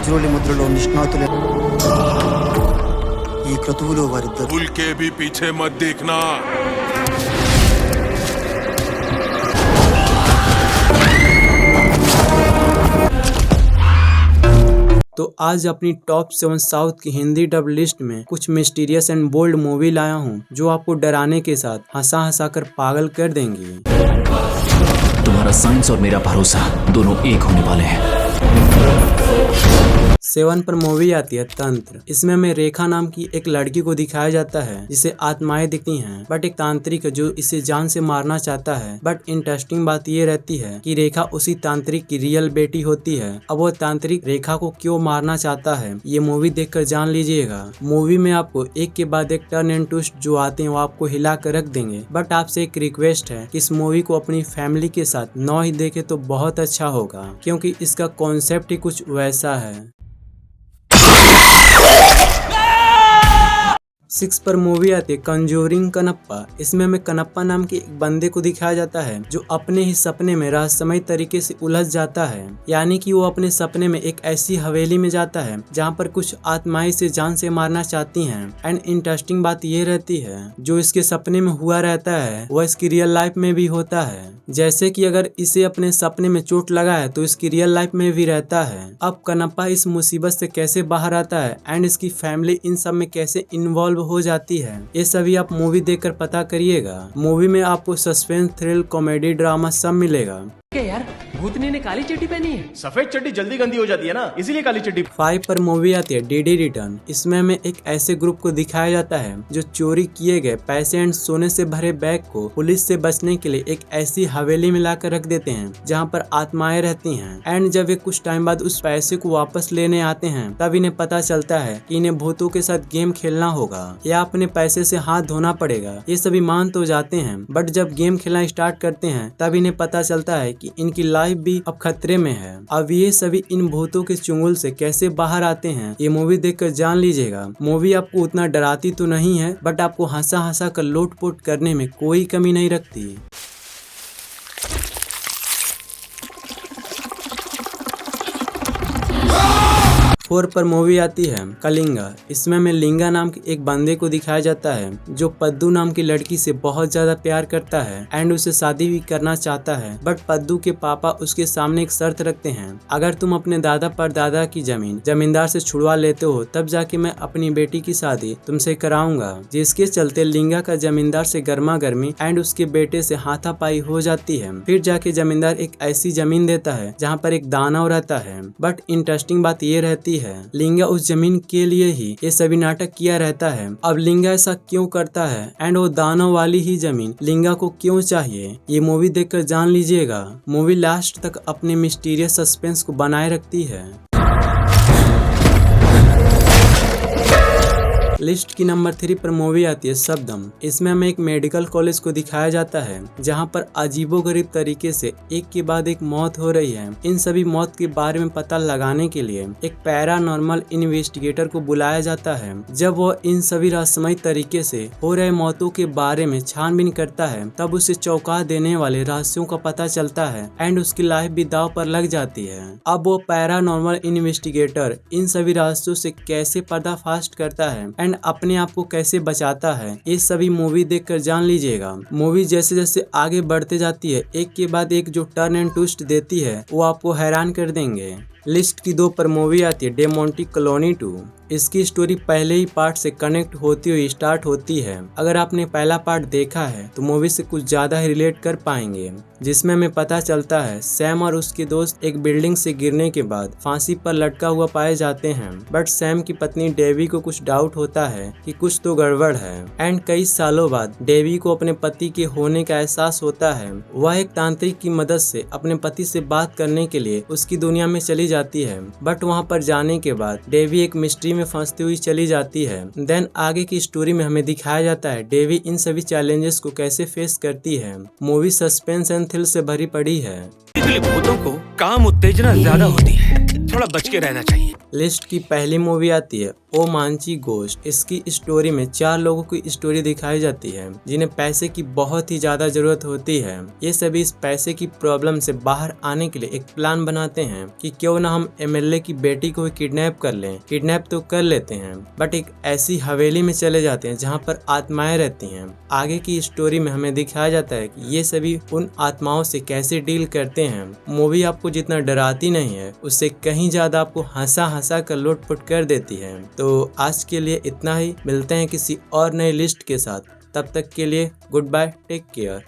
వజ్రోలి ముద్రలో నిష్ణాతులే ఈ క్రతువులో వారిద్దరు भूल के भी पीछे मत देखना। तो आज अपनी टॉप 7 साउथ की हिंदी डब लिस्ट में कुछ मिस्टीरियस एंड बोल्ड मूवी लाया हूँ जो आपको डराने के साथ हंसा हंसा कर पागल कर देंगी। तुम्हारा साइंस और मेरा भरोसा दोनों एक होने वाले हैं। 7 पर मूवी आती है तंत्र। इसमें हमें रेखा नाम की एक लड़की को दिखाया जाता है जिसे आत्माएं दिखती हैं, बट एक तांत्रिक है जो इसे जान से मारना चाहता है। बट इंटरेस्टिंग बात ये रहती है कि रेखा उसी तांत्रिक की रियल बेटी होती है। अब वो तांत्रिक रेखा को क्यों मारना चाहता है ये मूवी देखकर जान लीजिएगा। मूवी में आपको एक के बाद एक टर्न एंड ट्विस्ट जो आते हैं वो आपको हिला कर रख देंगे। बट आपसे एक रिक्वेस्ट है कि इस मूवी को अपनी फैमिली के साथ न ही देखे तो बहुत अच्छा होगा, क्योंकि इसका कॉन्सेप्ट ही कुछ वैसा है। 6 पर मूवी आती है कंजूरिंग कनप्पा। इसमें हमें कनप्पा नाम के एक बंदे को दिखाया जाता है जो अपने ही सपने में रहस्यमय तरीके से उलझ जाता है। यानी कि वो अपने सपने में एक ऐसी हवेली में जाता है जहाँ पर कुछ आत्माएं से जान से मारना चाहती हैं। एंड इंटरेस्टिंग बात ये रहती है जो इसके सपने में हुआ रहता है वह इसकी रियल लाइफ में भी होता है। जैसे कि अगर इसे अपने सपने में चोट लगा है तो इसकी रियल लाइफ में भी रहता है। अब कनप्पा इस मुसीबत से कैसे बाहर आता है एंड इसकी फैमिली इन सब में कैसे इन्वॉल्व हो जाती है ये सभी आप मूवी देखकर पता करिएगा। मूवी में आपको सस्पेंस, थ्रिल, कॉमेडी, ड्रामा सब मिलेगा। क्या यार, भूतनी ने काली चड्डी पहनी है। सफेद चड्डी जल्दी गंदी हो जाती है ना, इसीलिए काली चड्डी। 5 पर मूवी आती है डीडी रिटर्न। इसमें हमें एक ऐसे ग्रुप को दिखाया जाता है जो चोरी किए गए पैसे एंड सोने से भरे बैग को पुलिस से बचने के लिए एक ऐसी हवेली में लाकर रख देते हैं जहां पर आत्माएं रहती हैं। एंड जब वे कुछ टाइम बाद उस पैसे को वापस लेने आते हैं तब इन्हें पता चलता है कि इन्हें भूतों के साथ गेम खेलना होगा या अपने पैसे से हाथ धोना पड़ेगा। ये सभी मान तो जाते हैं, बट जब गेम खेलना स्टार्ट करते हैं तब इन्हें पता चलता है कि इनकी लाइफ भी अब खतरे में है। अब ये सभी इन भूतों के चुंगल से कैसे बाहर आते हैं ये मूवी देखकर जान लीजिएगा। मूवी आपको उतना डराती तो नहीं है, बट आपको हंसा हंसा कर लोटपोट करने में कोई कमी नहीं रखती। 4 पर मूवी आती है कलिंगा। इसमें हमें लिंगा नाम के एक बंदे को दिखाया जाता है जो पद्दू नाम की लड़की से बहुत ज्यादा प्यार करता है एंड उसे शादी भी करना चाहता है। बट पद्दू के पापा उसके सामने एक शर्त रखते हैं, अगर तुम अपने दादा परदादा की जमीन जमींदार से छुड़वा लेते हो तब जाके मैं अपनी बेटी की शादी तुमसे कराऊंगा। जिसके चलते लिंगा का जमींदार से गर्मा गर्मी एंड उसके बेटे से हाथापाई हो जाती है। फिर जाके जमींदार एक ऐसी जमीन देता है जहाँ पर एक दानव रहता है। बट इंटरेस्टिंग बात ये रहती है लिंगा उस जमीन के लिए ही ये सभी नाटक किया रहता है। अब लिंगा ऐसा क्यों करता है एंड वो दानव वाली ही जमीन लिंगा को क्यों चाहिए ये मूवी देखकर जान लीजिएगा। मूवी लास्ट तक अपने मिस्टीरियस सस्पेंस को बनाए रखती है। लिस्ट की नंबर 3 पर मूवी आती है शब्दम। इसमें हमें एक मेडिकल कॉलेज को दिखाया जाता है जहां पर अजीबोगरीब तरीके से एक के बाद एक मौत हो रही है। इन सभी मौत के बारे में पता लगाने के लिए एक पैरानॉर्मल इन्वेस्टिगेटर को बुलाया जाता है। जब वो इन सभी रहस्यमय तरीके से हो रहे मौतों के बारे में छानबीन करता है तब उसे चौंका देने वाले रहस्यों का पता चलता है एंड उसकी लाइफ भी दांव पर लग जाती है। अब वो पैरानॉर्मल इन्वेस्टिगेटर इन सभी रहस्यों से कैसे पर्दाफाश करता है एंड अपने आप को कैसे बचाता है ये सभी मूवी देखकर जान लीजिएगा। मूवी जैसे जैसे आगे बढ़ते जाती है एक के बाद एक जो टर्न एंड ट्विस्ट देती है वो आपको हैरान कर देंगे। लिस्ट की 2 पर मूवी आती है डेमोंटी कॉलोनी 2। इसकी स्टोरी पहले ही पार्ट से कनेक्ट होती हुई स्टार्ट होती है। अगर आपने पहला पार्ट देखा है तो मूवी से कुछ ज्यादा ही रिलेट कर पाएंगे, जिसमें हमें पता चलता है सैम और उसके दोस्त एक बिल्डिंग से गिरने के बाद फांसी पर लटका हुआ पाए जाते हैं। बट सैम की पत्नी डेवी को कुछ डाउट होता है कि कुछ तो गड़बड़ है एंड कई सालों बाद डेवी को अपने पति के होने का एहसास होता है। वह एक तांत्रिक की मदद से अपने पति से बात करने के लिए उसकी दुनिया में चली जाती है। बट वहाँ पर जाने के बाद डेवी एक मिस्ट्री में फंसती हुई चली जाती है। देन आगे की स्टोरी में हमें दिखाया जाता है डेवी इन सभी चैलेंजेस को कैसे फेस करती है। मूवी सस्पेंस एंड थ्रिल से भरी पड़ी है। भूतों को काम उत्तेजना ज्यादा होती है। थोड़ा बच के रहना चाहिए। लिस्ट की पहली मूवी आती है ओ मांची गोश्त। इसकी स्टोरी में 4 लोगों की स्टोरी दिखाई जाती है जिन्हें पैसे की बहुत ही ज्यादा जरूरत होती है। ये सभी इस पैसे की प्रॉब्लम से बाहर आने के लिए एक प्लान बनाते हैं कि क्यों ना हम एमएलए की बेटी को किडनैप कर लें। किडनैप तो कर लेते हैं बट एक ऐसी हवेली में चले जाते हैं जहाँ पर आत्माएं रहती हैं। आगे की स्टोरी में हमें दिखाया जाता है कि ये सभी उन आत्माओं से कैसे डील करते हैं। मूवी आपको जितना डराती नहीं है उससे कहीं ज्यादा आपको हंसा हंसा कर लोटपोट कर देती है। तो आज के लिए इतना ही, मिलते हैं किसी और नई लिस्ट के साथ। तब तक के लिए गुड बाय, टेक केयर।